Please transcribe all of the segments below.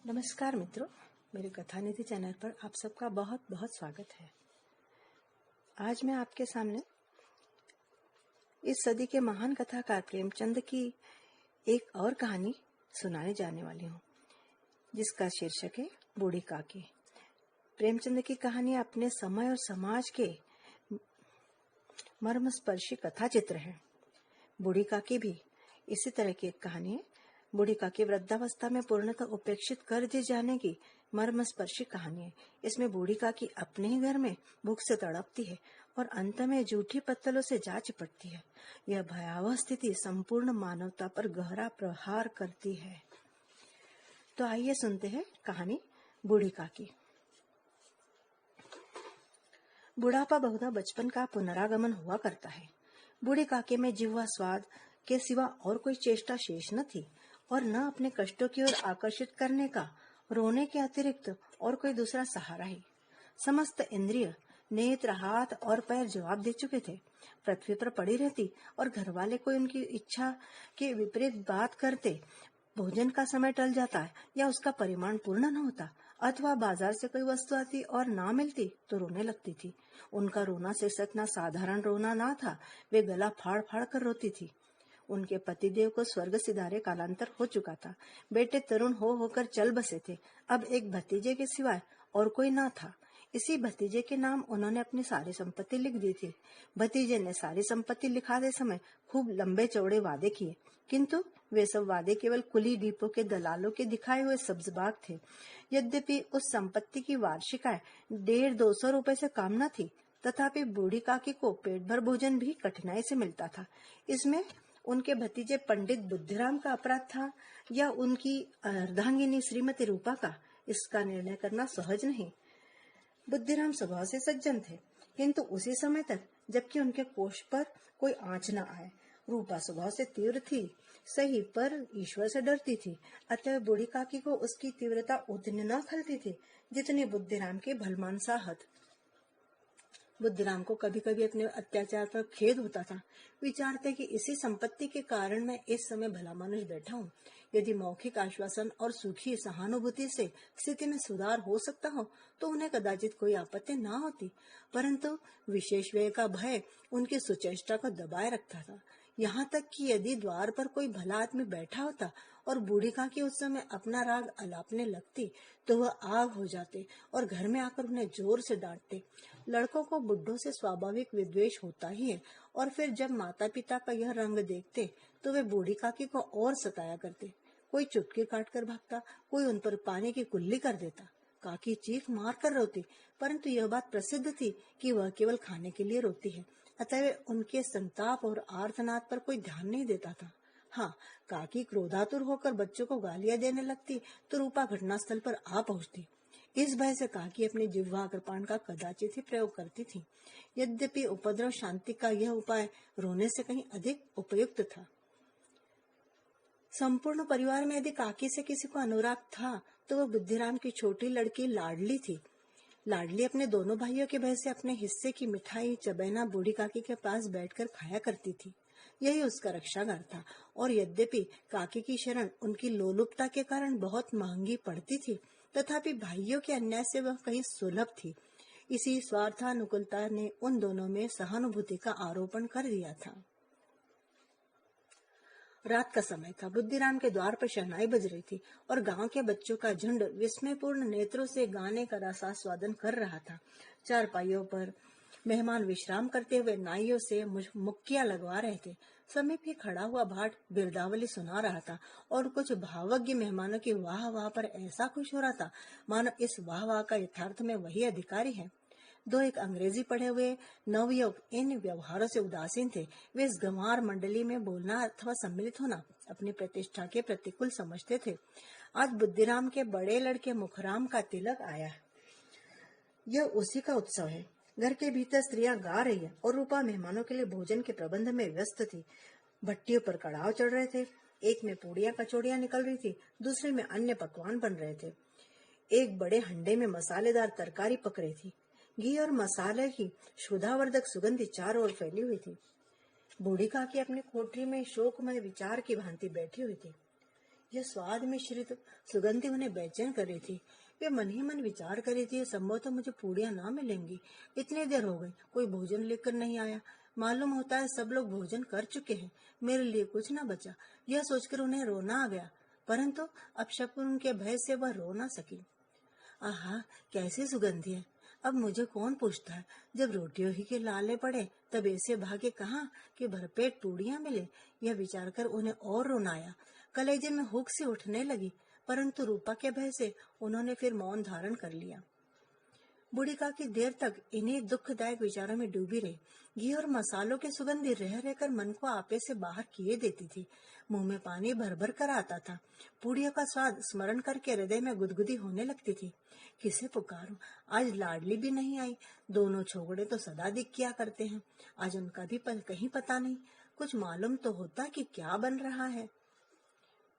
नमस्कार मित्रों, मेरे कथा निधि चैनल पर आप सबका बहुत बहुत स्वागत है। आज मैं आपके सामने इस सदी के महान कथाकार प्रेमचंद की एक और कहानी सुनाने जाने वाली हूँ, जिसका शीर्षक है बूढ़ी काकी। प्रेमचंद की कहानी अपने समय और समाज के मर्मस्पर्शी कथा चित्र है। बूढ़ी काकी भी इसी तरह की एक कहानी है। बूढ़ी काकी वृद्धावस्था में पूर्णतः उपेक्षित कर दिए जाने की मर्मस्पर्शी कहानी है। इसमें बूढ़ी काकी अपने ही घर में भूख से तड़पती है और अंत में जूठी पत्तलों से जा चिपटती है। यह भयावह स्थिति संपूर्ण मानवता पर गहरा प्रहार करती है। तो आइए सुनते हैं कहानी बूढ़ी काकी। बुढ़ापा बहुधा बचपन का पुनरागमन हुआ करता है। बूढ़ी काकी में जिह्वा स्वाद के सिवा और कोई चेष्टा शेष न थी और न अपने कष्टों की ओर आकर्षित करने का रोने के अतिरिक्त और कोई दूसरा सहारा ही। समस्त इंद्रिय, नेत्र, हाथ और पैर जवाब दे चुके थे। पृथ्वी पर पड़ी रहती और घर वाले कोई उनकी इच्छा के विपरीत बात करते, भोजन का समय टल जाता है या उसका परिमाण पूर्ण न होता, अथवा बाजार से कोई वस्तु आती और ना मिलती तो रोने लगती थी। उनका रोना शीर्षक ना साधारण रोना ना था, वे गला फाड़ फाड़ कर रोती थी। उनके पतिदेव को स्वर्ग सिधारे कालांतर हो चुका था। बेटे तरुण हो होकर चल बसे थे। अब एक भतीजे के सिवाय और कोई ना था। इसी भतीजे के नाम उन्होंने अपनी सारी संपत्ति लिख दी थी। भतीजे ने सारी संपत्ति लिखाते समय खूब लंबे चौड़े वादे किए, किंतु वे सब वादे केवल कुली डीपो के दलालों के दिखाए हुए सब्जबाग थे। यद्यपि उस संपत्ति की वार्षिक आय 150-200 रुपए से कम न थी, तथापि बूढ़ी काकी को पेट भर भोजन भी कठिनाई से मिलता था। इसमें उनके भतीजे पंडित बुद्धिराम का अपराध था या उनकी अर्धांगिनी श्रीमती रूपा का, इसका निर्णय करना सहज नहीं। बुद्धिराम स्वभाव से सज्जन थे, किंतु उसी समय तक जबकि उनके कोष पर कोई आंच न आए। रूपा स्वभाव से तीव्र थी, सही, पर ईश्वर से डरती थी। अतः बूढ़ी काकी को उसकी तीव्रता उतनी न खलती थी जितनी बुद्धिराम की भलमानसाहत। बुद्धिराम को कभी कभी अपने अत्याचार पर खेद होता था। विचारते कि इसी संपत्ति के कारण मैं इस समय भला मानुष बैठा हूँ। यदि मौखिक आश्वासन और सूखी सहानुभूति से स्थिति में सुधार हो सकता हो तो उन्हें कदाचित कोई आपत्ति ना होती, परंतु विशेष व्यय का भय उनकी सुचेष्टा को दबाए रखता था। यहाँ तक कि यदि द्वार पर कोई भला आदमी बैठा होता और बूढ़ी काकी उस समय अपना राग अलापने लगती तो वह आग हो जाते और घर में आकर उन्हें जोर से डांटते। लड़कों को बुड्ढों से स्वाभाविक विद्वेष होता ही है, और फिर जब माता पिता का यह रंग देखते तो वे बूढ़ी काकी को और सताया करते। कोई चुटकी काट कर भागता, कोई उन पर पानी की कुल्ली कर देता। काकी चीख मार कर रोती, परंतु यह बात प्रसिद्ध थी कि वह केवल खाने के लिए रोती है, अतः उनके संताप और आर्तनाद पर कोई ध्यान नहीं देता था। हाँ, काकी क्रोधातुर होकर बच्चों को गालियां देने लगती तो रूपा घटनास्थल पर आ पहुंचती। इस भय से काकी अपने जिह्वा कृपाण का कदाचित ही प्रयोग करती थी। यद्यपि उपद्रव शांति का यह उपाय रोने से कहीं अधिक उपयुक्त था। संपूर्ण परिवार में यदि काकी से किसी को अनुराग था तो वह बुद्धिराम की छोटी लड़की लाडली थी। लाडली अपने दोनों भाइयों के भय से अपने हिस्से की मिठाई चबैना बूढ़ी काकी के पास बैठकर खाया करती थी। यही उसका रक्षागार था, और यद्यपि काकी की शरण उनकी लोलुपता के कारण बहुत महंगी पड़ती थी, तथापि भाइयों के अन्याय से वह कहीं सुलभ थी। इसी स्वार्थानुकूलता ने उन दोनों में सहानुभूति का आरोपण कर दिया था। रात का समय था। बुद्धिराम के द्वार पर शहनाई बज रही थी और गांव के बच्चों का झुंड विस्मयपूर्ण नेत्रों से गाने का रसास्वादन कर रहा था। चारपाइयों पर मेहमान विश्राम करते हुए नाइयों से मुक्कियां लगवा रहे थे। समीप ही खड़ा हुआ भाट बिरदावली सुना रहा था और कुछ भावज्ञ मेहमानों की वाह वाह पर ऐसा खुश हो रहा था मानो इस वाह वाह का यथार्थ में वही अधिकारी है। दो एक अंग्रेजी पढ़े हुए नवयुवक इन व्यवहारों से उदासीन थे। वे इस गंवार मंडली में बोलना अथवा सम्मिलित होना अपनी प्रतिष्ठा के प्रतिकूल समझते थे। आज बुद्धिराम के बड़े लड़के मुखराम का तिलक आया है। यह उसी का उत्सव है। घर के भीतर स्त्रियां गा रही है और रूपा मेहमानों के लिए भोजन के प्रबंध में व्यस्त थी। भट्टियों पर कड़ाव चढ़ रहे थे। एक में पूड़ियां कचौड़ियां निकल रही थी, दूसरे में अन्य पकवान बन रहे थे। एक बड़े हंडे में मसालेदार तरकारी पक रही थी। घी और मसाले की क्षुधावर्धक सुगंधी चारों ओर फैली हुई थी। बूढ़ी काकी अपनी कोठरी में शोकमय विचार की भांति बैठी हुई थी। यह स्वाद मिश्रित सुगंधि उन्हें बेचैन कर रही थी। वे मन ही मन विचार कर रही थी, संभवतः मुझे पूड़ियां ना मिलेंगी। इतनी देर हो गई, कोई भोजन लेकर नहीं आया। मालूम होता है सब लोग भोजन कर चुके हैं, मेरे लिए कुछ ना बचा। यह सोचकर उन्हें रोना आ गया, परंतु अपशकुन के भय से वह रो ना सकी। आहा, कैसी सुगंधी है। अब मुझे कौन पूछता है। जब रोटियों ही के लाले पड़े तब ऐसे भागे कहाँ कि भरपेट पूड़ियां मिले। यह विचार कर उन्हें और रोना आया। कलेजे में हुक से उठने लगी, परंतु रूपा के भय से उन्होंने फिर मौन धारण कर लिया। बूढ़ी काकी देर तक इन्हीं दुखदायक विचारों में डूबी रही। घी और मसालों की सुगंधी रह रहकर मन को आपे से बाहर किए देती थी। मुंह में पानी भर भर कर आता था। पूड़ियों का स्वाद स्मरण करके हृदय में गुदगुदी होने लगती थी। किसे पुकारूं? आज लाडली भी नहीं आई। दोनों छोकरे तो सदा दिख किया करते हैं, आज उनका भी कहीं पता नहीं। कुछ मालूम तो होता कि क्या बन रहा है।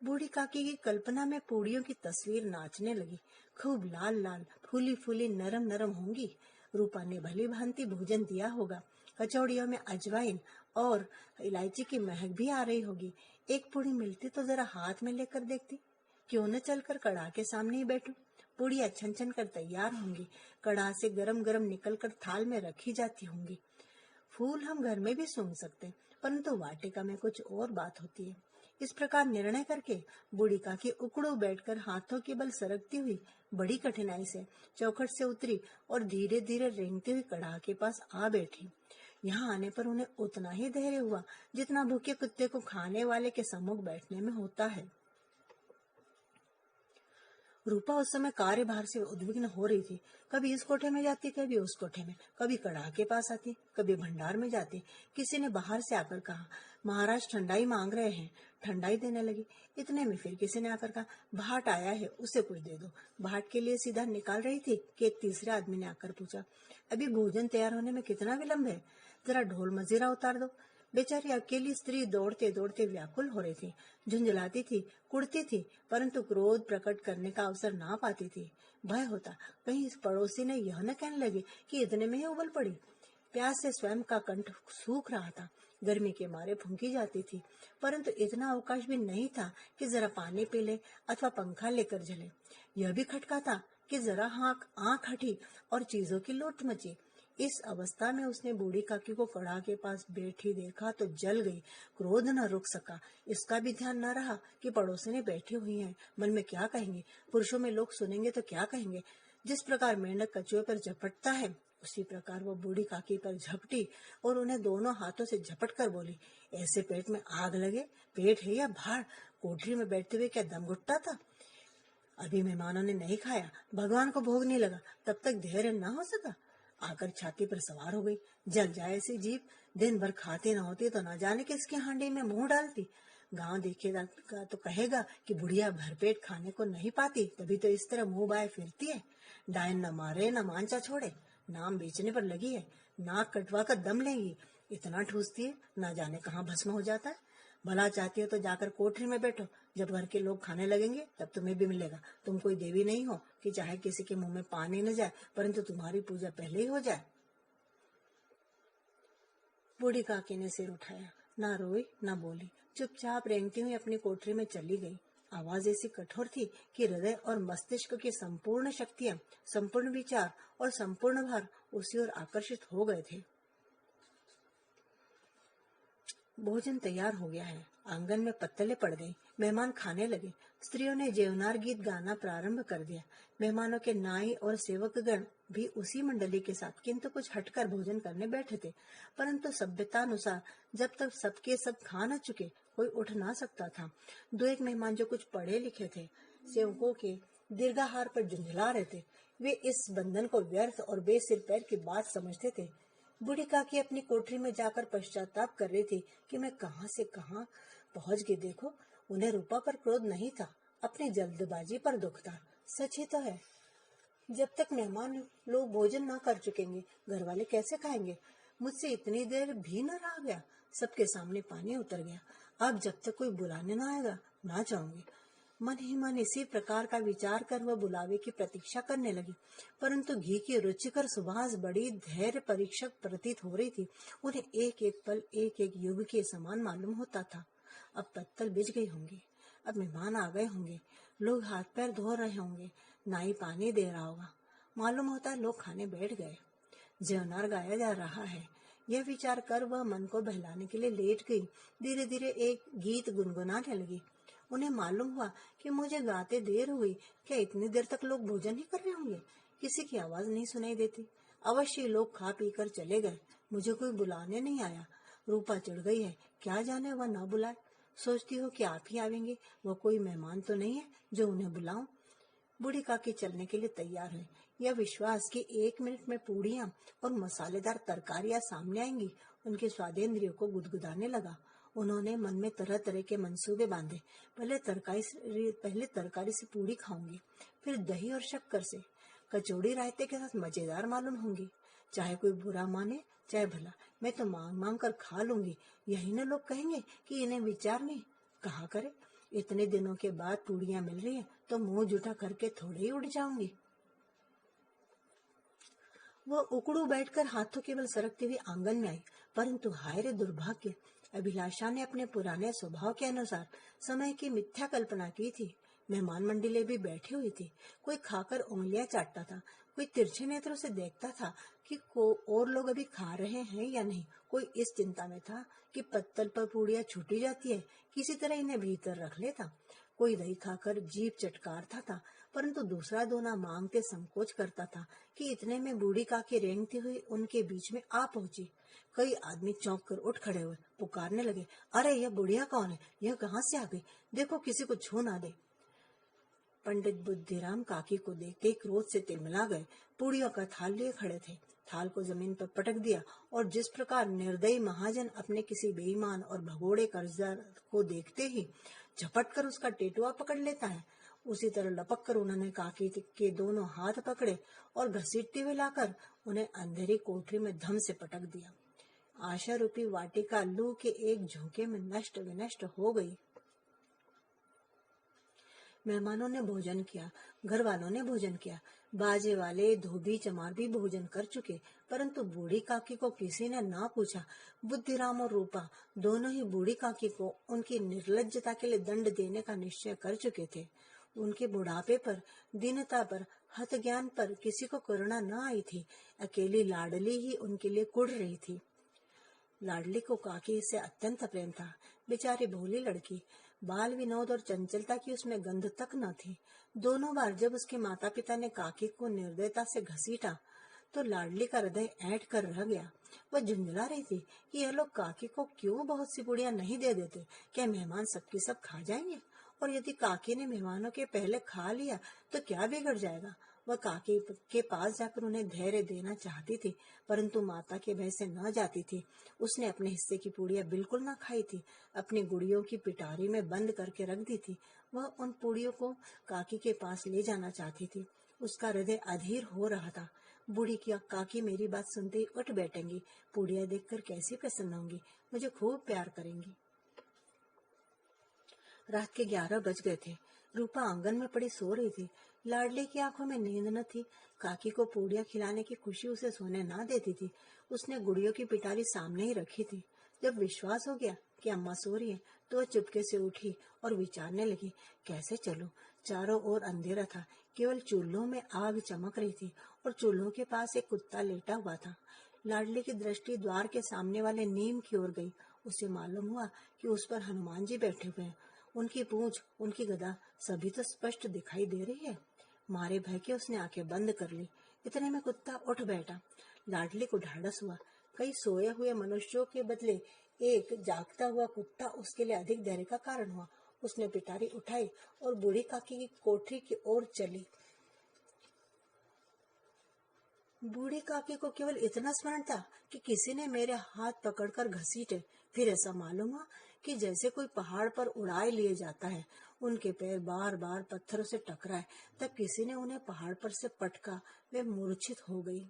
बूढ़ी काकी की कल्पना में पूड़ियों की तस्वीर नाचने लगी। खूब लाल लाल, फूली फूली, नरम नरम होंगी। रूपा ने भली भांति भोजन दिया होगा। कचौड़ियों में अजवाइन और इलायची की महक भी आ रही होगी। एक पूड़ी मिलती तो जरा हाथ में लेकर देखती। क्यों न चलकर कड़ाह के सामने ही बैठूं। पूड़ियां छन छन कर तैयार होंगी, कड़ाह से गरम गरम निकलकर थाल में रखी जाती होंगी। फूल हम घर में भी सूंघ सकते, परंतु वाटिका में कुछ और बात होती है। इस प्रकार निर्णय करके बूढ़ी काकी उकड़ू बैठकर हाथों के बल सरकती हुई बड़ी कठिनाई से चौखट से उतरी और धीरे धीरे रेंगती हुई कड़ाह के पास आ बैठी। यहाँ आने पर उन्हें उतना ही धैर्य हुआ जितना भूखे कुत्ते को खाने वाले के सम्मुख बैठने में होता है। रूपा उस समय कार्यभार से उद्विग्न हो रही थी। कभी इस कोठे में जाती, कभी उस कोठे में, कभी कड़ाह के पास आती, कभी भंडार में जाती। किसी ने बाहर से आकर कहा, महाराज ठंडाई मांग रहे हैं। ठंडाई देने लगी। इतने में फिर किसी ने आकर कहा, भाट आया है, उसे कुछ दे दो। भाट के लिए सीधा निकाल रही थी कि एक तीसरे आदमी ने आकर पूछा, अभी भोजन तैयार होने में कितना विलम्ब है? जरा ढोल मजीरा उतार दो। बेचारी अकेली स्त्री दौड़ते दौड़ते व्याकुल हो रही थी, झुंझलाती थी, कुड़ती थी, परंतु क्रोध प्रकट करने का अवसर ना पाती थी। भय होता कहीं इस पड़ोसी ने यह न कहने लगे कि इतने में ही उबल पड़ी। प्यास से स्वयं का कंठ सूख रहा था, गर्मी के मारे फूंकी जाती थी, परंतु इतना अवकाश भी नहीं था कि जरा पानी पी ले अथवा पंखा लेकर झले। यह भी खटका था कि जरा आंख हटी और चीजों की लूट मची। इस अवस्था में उसने बूढ़ी काकी को कड़ाह के पास बैठी देखा तो जल गई। क्रोध न रुक सका। इसका भी ध्यान न रहा कि पड़ोसिनें बैठी हुई हैं, मन में क्या कहेंगे, पुरुषों में लोग सुनेंगे तो क्या कहेंगे। जिस प्रकार मेंढक कछुए पर झपटता है, उसी प्रकार वो बूढ़ी काकी पर झपटी और उन्हें दोनों हाथों से झपट कर बोली, ऐसे पेट में आग लगे? पेट है या भाड़? कोठरी में बैठते हुए क्या दम घुटता था? अभी मेहमानों ने नहीं खाया, भगवान को भोग नहीं लगा, तब तक धैर्य न हो सका। आकर छाती पर सवार हो गई। जल जाए ऐसी जीभ, दिन भर खाती न होती तो न जाने किसकी हांडी में मुंह डालती। गांव देखेगा तो कहेगा कि बुढ़िया भरपेट खाने को नहीं पाती, तभी तो इस तरह मुंह बाय फिरती है। डायन न मारे न मांचा छोड़े, नाम बेचने पर लगी है। नाक कटवा कर दम लेंगी, इतना ठूसती है न जाने कहाँ भस्म हो जाता है। भला चाहती हो तो जाकर कोठरी में बैठो, जब घर के लोग खाने लगेंगे तब तुम्हें भी मिलेगा। तुम कोई देवी नहीं हो कि चाहे किसी के मुंह में पानी न जाए, परंतु तुम्हारी पूजा पहले ही हो जाए। बूढ़ी काकी ने सिर उठाया, ना रोई ना बोली, चुपचाप रेंगती हुई अपनी कोठरी में चली गई। आवाज ऐसी कठोर थी कि हृदय और मस्तिष्क की संपूर्ण शक्तियां, संपूर्ण विचार और संपूर्ण भार उसी ओर आकर्षित हो गए थे। भोजन तैयार हो गया है। आंगन में पत्तलें पड़ गई। मेहमान खाने लगे। स्त्रियों ने जेवनार गीत गाना प्रारंभ कर दिया। मेहमानों के नाई और सेवकगण भी उसी मंडली के साथ किंतु कुछ हटकर भोजन करने बैठे थे, परंतु सभ्यतानुसार जब तक सबके सब खा न चुके कोई उठ ना सकता था। दो एक मेहमान जो कुछ पढ़े लिखे थे, सेवकों के दीर्घाहार पर झुंझला रहे थे, वे इस बंधन को व्यर्थ और बेसिर पैर की बात समझते थे। बूढ़ी काकी अपनी कोठरी में जाकर पश्चाताप कर रही थी कि मैं कहां से कहां पहुंच गई। देखो, उन्हें रूपा पर क्रोध नहीं था, अपनी जल्दबाजी पर दुख था। सच ही तो है, जब तक मेहमान लोग भोजन ना कर चुकेंगे घर वाले कैसे खाएंगे। मुझसे इतनी देर भी न रहा गया, सबके सामने पानी उतर गया। अब जब तक कोई बुलाने ना आएगा ना जाऊंगी। मन ही मन इसी प्रकार का विचार कर वह बुलावे की प्रतीक्षा करने लगी, परंतु घी की रुचिकर सुवास बड़ी धैर्य परीक्षक प्रतीत हो रही थी। उन्हें एक एक पल एक एक युग के समान मालूम होता था। अब पत्तल बिछ गई होंगी, अब मेहमान आ गए होंगे, लोग हाथ पैर धो रहे होंगे, नाई पानी दे रहा होगा। मालूम होता है लोग खाने बैठ गए, जेवनार गाया जा रहा है। यह विचार कर वह मन को बहलाने के लिए लेट गई। धीरे धीरे एक गीत गुनगुनाने लगी। उन्हें मालूम हुआ कि मुझे गाते देर हुई, क्या इतनी देर तक लोग भोजन ही कर रहे होंगे? किसी की आवाज नहीं सुनाई देती। अवश्य लोग खा पी कर चले गए, मुझे कोई बुलाने नहीं आया। रूपा चिढ़ गई है, क्या जाने वह न बुलाए। सोचती हो कि आप ही आवेंगे, वह कोई मेहमान तो नहीं है जो उन्हें बुलाऊं। बूढ़ी काकी चलने के लिए तैयार है। यह विश्वास कि 1 मिनट में पूड़ियां और मसालेदार तरकारियां सामने आएंगी उनके स्वादेंद्रियों को गुदगुदाने लगा। उन्होंने मन में तरह तरह के मंसूबे बांधे। पहले तरकारी से पूड़ी खाऊंगी, फिर दही और शक्कर से। कचौड़ी रायते के साथ मजेदार मालूम होंगी। चाहे कोई बुरा माने चाहे भला, मैं तो मांग मांग कर खा लूंगी। यही न लोग कहेंगे कि इन्हें विचार नहीं। कहा करे, इतने दिनों के बाद पूड़ियां मिल रही हैं तो मुंह जुटा करके थोड़े ही उड़ जाऊंगी। वह उकड़ू बैठकर हाथों केवल सरकते हुए आंगन में आई, परंतु हाय रे दुर्भाग्य, अभिलाषा ने अपने पुराने स्वभाव के अनुसार समय की मिथ्या कल्पना की थी। मेहमान मंडली भी बैठी हुई थी। कोई खाकर उंगलियां चाटता था, कोई तिरछे नेत्रों से देखता था कि और लोग अभी खा रहे हैं या नहीं। कोई इस चिंता में था कि पत्तल पर पूड़ियां छूटी जाती है, किसी तरह इन्हें भीतर रख लेता। कोई दही खाकर जीभ चटकारता था, परंतु दूसरा दोना मांगते संकोच करता था कि इतने में बूढ़ी काकी रेंगती हुई उनके बीच में आ पहुंची। कई आदमी चौंक कर उठ खड़े हुए, पुकारने लगे, अरे यह बुढ़िया कौन है? यह कहाँ से आ गई? देखो किसी को छू ना दे। पंडित बुद्धिराम काकी को देखते ही क्रोध से तिलमिला गए। पूड़ियों का थाल लिए खड़े थे। थाल को जमीन पर पटक दिया और जिस प्रकार निर्दयी महाजन अपने किसी बेईमान और भगोड़े कर्जदार को देखते ही झपट कर उसका टेटुआ पकड़ लेता है, उसी तरह लपक कर उन्होंने काकी के दोनों हाथ पकड़े और घसीटते हुए लाकर उन्हें अंधेरी कोठरी में धम से पटक दिया। आशा रूपी वाटिका लू के एक झोंके में नष्ट विनष्ट हो गई। मेहमानों ने भोजन किया, घर वालों ने भोजन किया, बाजे वाले धोबी चमार भी भोजन कर चुके, परंतु बूढ़ी काकी को किसी ने ना पूछा। बुद्धिराम और रूपा दोनों ही बूढ़ी काकी को उनकी निर्लज्जता के लिए दंड देने का निश्चय कर चुके थे। उनके बुढ़ापे पर, दीनता पर, हत ज्ञान पर किसी को करुणा न आई थी। अकेली लाडली ही उनके लिए कुढ़ रही थी। लाडली को काकी से अत्यंत प्रेम था। बेचारी भोली लड़की, बाल विनोद और चंचलता की उसमें गंध तक न थी। दोनों बार जब उसके माता पिता ने काकी को निर्दयता से घसीटा तो लाडली का हृदय ऐंठ कर रह गया। वह झुंझला रही थी कि यह लोग काकी को क्यों बहुत सी पुड़ियां नहीं दे देते। क्या मेहमान सबकी सब खा जाएंगे? और यदि काकी ने मेहमानों के पहले खा लिया तो क्या बिगड़ जाएगा? वह काकी के पास जाकर उन्हें धैर्य देना चाहती थी, परंतु माता के भय से न जाती थी। उसने अपने हिस्से की पूड़ियां बिल्कुल न खाई थी, अपनी गुड़ियों की पिटारी में बंद करके रख दी थी। वह उन पूड़ियों को काकी के पास ले जाना चाहती थी। उसका हृदय अधीर हो रहा था। बूढ़ी की काकी मेरी बात सुनते ही उठ बैठेंगी, पूड़ियां देखकर कैसी प्रसन्न होंगी, मुझे खूब प्यार करेंगी। रात के 11 बज गए थे। रूपा आंगन में पड़ी सो रही थी। लाडली की आंखों में नींद न थी। काकी को पूड़ियां खिलाने की खुशी उसे सोने ना देती थी। उसने गुड़ियों की पिटारी सामने ही रखी थी। जब विश्वास हो गया कि अम्मा सो रही है तो वह चुपके से उठी और विचारने लगी, कैसे चलूं? चारों ओर अंधेरा था, केवल चूल्हों में आग चमक रही थी और चूल्हों के पास एक कुत्ता लेटा हुआ था। लाडली की दृष्टि द्वार के सामने वाले नीम की ओर गई। उसे मालूम हुआ कि उस पर हनुमान जी बैठे हुए हैं। उनकी पूंछ, उनकी गदा सभी तो स्पष्ट दिखाई दे रही है। मारे भय के उसने आंखें बंद कर ली। इतने में कुत्ता उठ बैठा। लाडली को ढाढ़स हुआ। कई सोए हुए मनुष्यों के बदले एक जागता हुआ कुत्ता उसके लिए अधिक धैर्य का कारण हुआ। उसने पिटारी उठाई और बूढ़ी काकी की कोठरी की ओर चली। बूढ़ी काकी को केवल इतना स्मरण था कि किसी ने मेरे हाथ पकड़कर घसीटे। फिर ऐसा मालूम हुआ कि जैसे कोई पहाड़ पर उड़ाए लिए जाता है। उनके पैर बार बार पत्थरों से टकराए, तब किसी ने उन्हें पहाड़ पर से पटका। वे मूर्छित हो गई।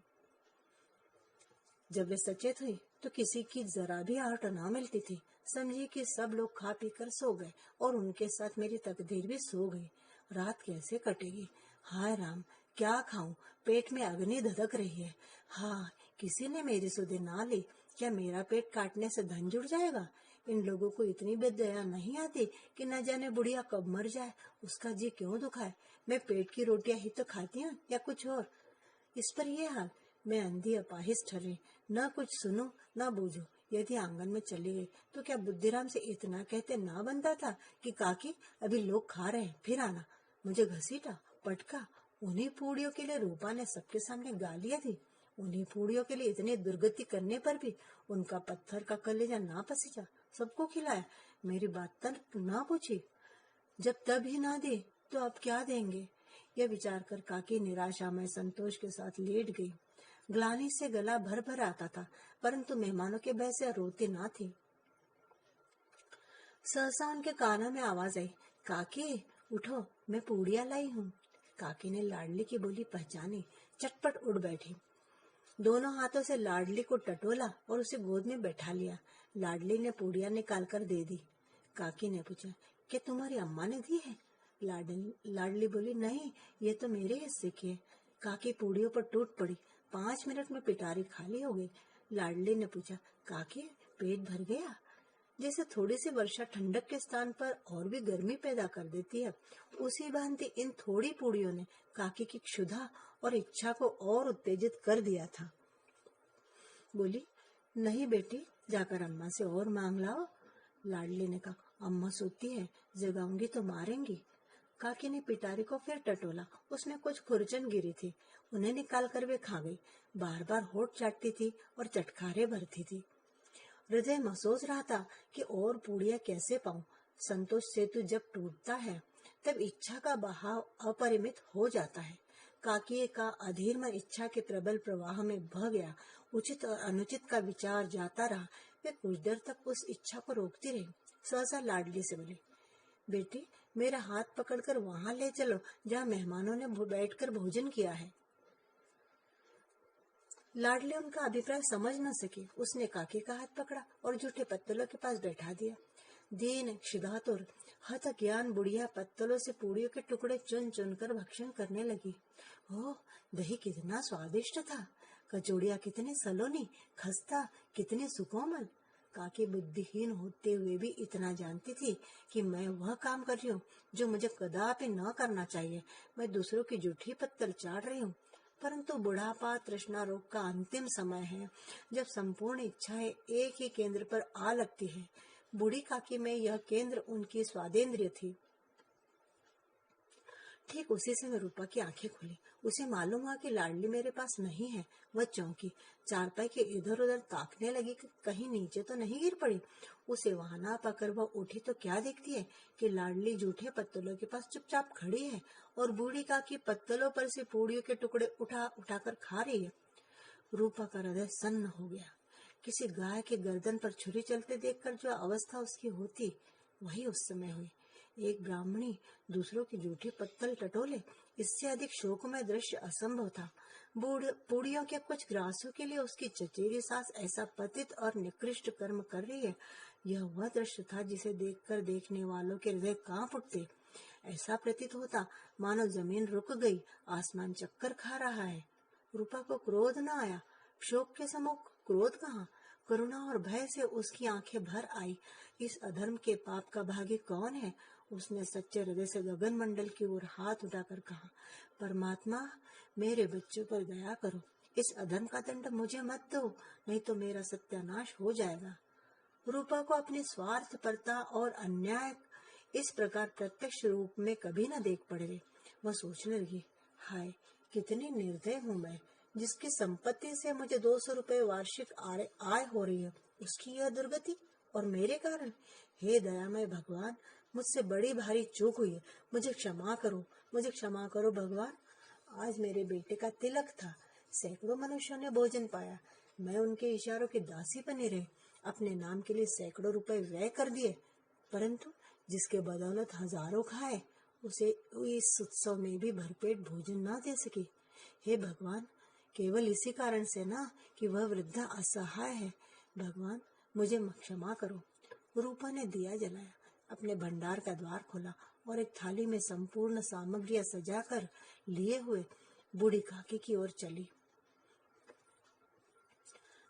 जब वे सचेत हुई तो किसी की जरा भी आहट न मिलती थी। समझी कि सब लोग खा पी कर सो गए और उनके साथ मेरी तकदीर भी सो गई। रात कैसे कटेगी? हाय राम, क्या खाऊं? पेट में अग्नि धधक रही है। हाँ, किसी ने मेरी सुधि ना ली। क्या मेरा पेट काटने से धन जुड़ जाएगा? इन लोगों को इतनी बेदया नहीं आती कि न जाने बुढ़िया कब मर जाए, उसका जी क्यों दुखाए। मैं पेट की रोटियां ही तो खाती हूँ या कुछ और। इस पर यह हाल, मैं अंधी अपाहिज ठहरी, न कुछ सुनूं न बूझूं। यदि आंगन में चली गई तो क्या बुद्धिराम से इतना कहते ना बनता था कि काकी अभी लोग खा रहे हैं, फिर आना। मुझे घसीटा, पटका। उन्हीं पूड़ियों के लिए रूपा ने सबके सामने गालियां दी। उन्हीं पूड़ियों के लिए इतनी दुर्गति करने पर भी उनका पत्थर का कलेजा ना पसीजा। सबको खिलाया, मेरी बात तक ना पूछी। जब तब ही ना दे तो अब क्या देंगे। यह विचार कर काकी निराशा में संतोष के साथ लेट गई। ग्लानि से गला भर भर आता था, परंतु मेहमानों के भय से रोती ना थी। सहसा उनके कानों में आवाज आई, काकी उठो, मैं पूड़िया लाई हूँ। काकी ने लाडली की बोली पहचानी, चटपट उठ बैठी। दोनों हाथों से लाडली को टटोला और उसे गोद में बैठा लिया। लाडली ने पूड़िया निकाल कर दे दी। काकी ने पूछा, क्या तुम्हारी अम्मा ने दी है? लाडली बोली, नहीं, ये तो मेरे हिस्से की है। काकी पूड़ियों पर टूट पड़ी। 5 मिनट में पिटारी खाली हो गई। लाडली ने पूछा, काकी पेट भर गया? जैसे थोड़ी सी वर्षा ठंडक के स्थान पर और भी गर्मी पैदा कर देती है, उसी भांति इन थोड़ी पूड़ियों ने काकी की क्षुधा और इच्छा को और उत्तेजित कर दिया था। बोली, नहीं बेटी, जाकर अम्मा से और मांग लाओ। लाडली ने कहा, अम्मा सोती है, जगाऊंगी तो मारेंगी। काकी ने पिटारी को फिर टटोला। उसमें कुछ खुरचन गिरी थी, उन्हें निकाल कर वे खा गई। बार बार होठ चाटती थी और चटखारे भरती थी। हृदय महसूस रहा था कि और पूड़ियां कैसे पाऊं। संतोष सेतु जब टूटता है तब इच्छा का बहाव अपरिमित हो जाता है। काकी का अधीर मन इच्छा के प्रबल प्रवाह में बह गया। उचित और अनुचित का विचार जाता रहा। वे कुछ देर तक उस इच्छा को रोकती रही। सहसा लाडली से बोली, बेटी, मेरा हाथ पकड़कर वहां ले चलो जहाँ मेहमानों ने बैठकर भोजन किया है। लाडली उनका अभिप्राय समझ न सकी। उसने काकी का हाथ पकड़ा और जूठे पत्तलों के पास बैठा दिया। दीन, क्षुधातुर, हत ज्ञान बुढ़िया पत्तलों से पूड़ियों के टुकड़े चुन चुन कर भक्षण करने लगी। ओह, दही कितना स्वादिष्ट था, कचौड़ियाँ कितनी सलोनी, खस्ता कितनी सुकोमल। काकी बुद्धिहीन होते हुए भी इतना जानती थी कि मैं वह काम कर रही हूँ जो मुझे कदापि न करना चाहिए। मैं दूसरों की जूठी पत्तल चाट रही हूँ। परंतु बुढ़ापा तृष्णा रोग का अंतिम समय है, जब संपूर्ण इच्छाएं एक ही केंद्र पर आ लगती है। बूढ़ी काकी में यह केंद्र उनकी स्वादेंद्रिय थी। ठीक उसी समय रूपा की आंखें खुली। उसे मालूम हुआ कि लाडली मेरे पास नहीं है। वह चौंकी, चारपाई के इधर उधर ताकने लगी कि कहीं नीचे तो नहीं गिर पड़ी। उसे वहां ना पाकर वह उठी तो क्या देखती है कि लाडली जूठे पत्तलों के पास चुपचाप खड़ी है और बूढ़ी काकी पत्तलों पर से पूड़ियों के टुकड़े उठा उठाकर खा रही है। रूपा का हृदय सन्न हो गया। किसी गाय के गर्दन पर छुरी चलते देखकर जो अवस्था उसकी होती, वही उस समय हुई। एक ब्राह्मणी दूसरों की जूठी पत्तल टटोले, इससे अधिक शोकमय दृश्य असंभव था। पूड़ियों के कुछ ग्रासों के लिए उसकी चचेरी सास ऐसा पतित और निकृष्ट कर्म कर रही है, यह वह दृश्य था जिसे देखकर देखने वालों के हृदय कांप उठते। ऐसा प्रतीत होता मानो जमीन रुक गई, आसमान चक्कर खा रहा है। रूपा को क्रोध न आया। शोक के सम्मुख क्रोध कहाँ, करुणा और भय से उसकी आंखें भर आई। इस अधर्म के पाप का भागी कौन है? उसने सच्चे हृदय से गगन मंडल की ओर हाथ उठाकर कहा, परमात्मा, मेरे बच्चों पर दया करो। इस अधर्म का दंड मुझे मत दो, नहीं तो मेरा सत्यानाश हो जाएगा। रूपा को अपनी स्वार्थपरता और अन्याय इस प्रकार प्रत्यक्ष रूप में कभी न देख पड़े। वह सोचने लगी, हाय, कितनी निर्दय हूँ मैं, जिसकी संपत्ति से मुझे 200 रुपए वार्षिक आय हो रही है, उसकी यह दुर्गति और मेरे कारण। हे दयामय भगवान, मुझसे बड़ी भारी चूक हुई है, मुझे क्षमा करो, मुझे क्षमा करो भगवान। आज मेरे बेटे का तिलक था, सैकड़ों मनुष्यों ने भोजन पाया, मैं उनके इशारों की दासी बनी रही, अपने नाम के लिए सैकड़ों रुपए व्यय कर दिए, परंतु जिसके बदौलत हजारों खाए, उसे इस उत्सव में भी भरपेट भोजन न दे सकी। हे भगवान, केवल इसी कारण से ना कि वह वृद्धा असहाय है। भगवान, मुझे क्षमा करो। रूपा ने दिया जलाया, अपने भंडार का द्वार खोला और एक थाली में संपूर्ण सामग्रियां सजाकर लिए हुए बूढ़ी काकी की ओर चली।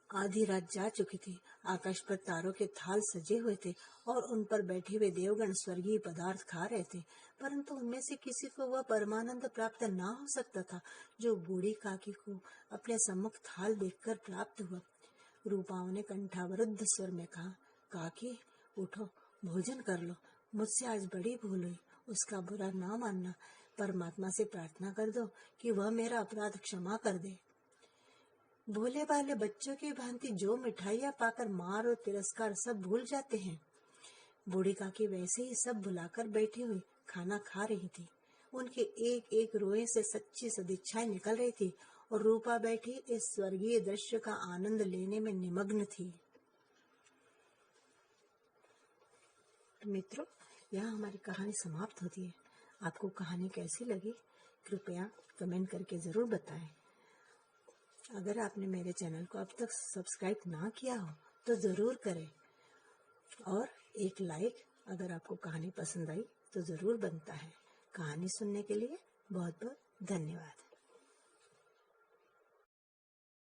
आधी रात जा चुकी थी। आकाश पर तारों के थाल सजे हुए थे और उन पर बैठे हुए देवगण स्वर्गीय पदार्थ खा रहे थे, परंतु उनमें से किसी को वह परमानंद प्राप्त ना हो सकता था जो बूढ़ी काकी को अपने सम्मुख थाल देखकर प्राप्त हुआ। रूपाओं ने कंठावरुद्ध स्वर में कहा, काकी उठो, भोजन कर लो। मुझसे आज बड़ी भूल हुई, उसका बुरा ना मानना। परमात्मा से प्रार्थना कर दो कि वह मेरा अपराध क्षमा कर दे। भोले भाले बच्चों की भांति जो मिठाइयाँ पाकर मार और तिरस्कार सब भूल जाते हैं, बूढ़ी काकी वैसे ही सब भुलाकर बैठी हुई खाना खा रही थी। उनके एक एक रोए से सच्ची सदिच्छाएं निकल रही थी और रूपा बैठी इस स्वर्गीय दृश्य का आनंद लेने में निमग्न थी। मित्रों, यहाँ हमारी कहानी समाप्त होती है। आपको कहानी कैसी लगी कृपया कमेंट करके जरूर बताएं। अगर आपने मेरे चैनल को अब तक सब्सक्राइब ना किया हो तो जरूर करें और एक लाइक अगर आपको कहानी पसंद आई तो जरूर बनता है। कहानी सुनने के लिए बहुत बहुत धन्यवाद।